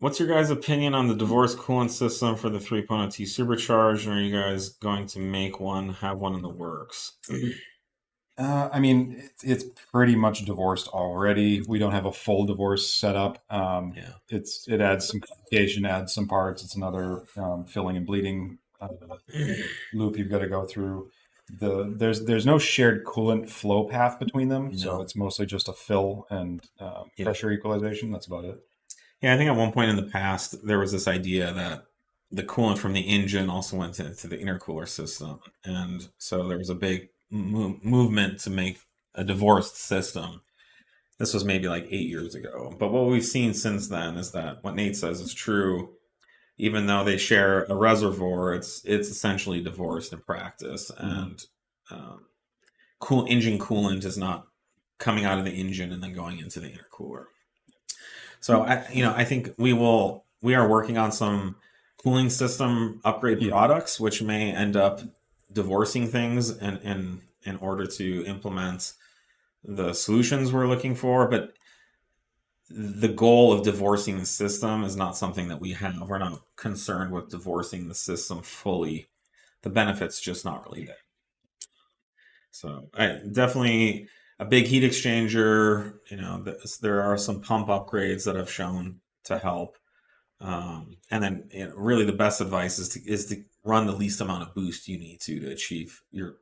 What's your guys' opinion on the divorce coolant system for the 3.0T Supercharged? Are you guys going to make one, have one in the works? I mean, it's pretty much divorced already. We don't have a full divorce setup. Yeah. It adds some complication, adds some parts. It's another filling and bleeding loop you've got to go through. There's no shared coolant flow path between them, so No. it's mostly just a fill and Yeah. pressure equalization. That's about it. Yeah, I think at one point in the past, there was this idea that the coolant from the engine also went into the intercooler system. And so there was a big movement to make a divorced system. This was maybe like 8 years ago. But what we've seen since then is that what Nate says is true. Even though they share a reservoir, it's essentially divorced in practice. Mhm. And um, engine coolant is not coming out of the engine and then going into the intercooler. So I think we are working on some cooling system upgrade Yeah. products, which may end up divorcing things in order to implement the solutions we're looking for. But the goal of divorcing the system is not something that we have. We're not concerned with divorcing the system fully. The benefits just not really there. So I definitely a big heat exchanger. There are some pump upgrades that have shown to help. And then really the best advice is to run the least amount of boost you need to achieve your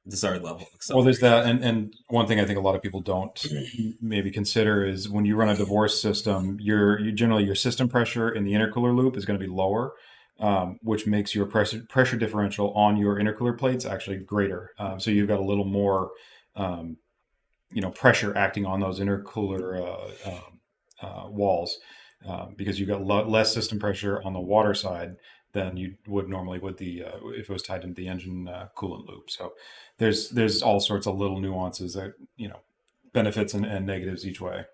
desired level of Well, there's that, acceleration. and one thing I think a lot of people don't maybe consider is when you run a divorce system, you generally your system pressure in the intercooler loop is going to be lower, which makes your pressure differential on your intercooler plates actually greater. So you've got a little more, um, pressure acting on those intercooler walls because you've got less system pressure on the water side than you would normally with the if it was tied into the engine coolant loop. So there's all sorts of little nuances that benefits and negatives each way.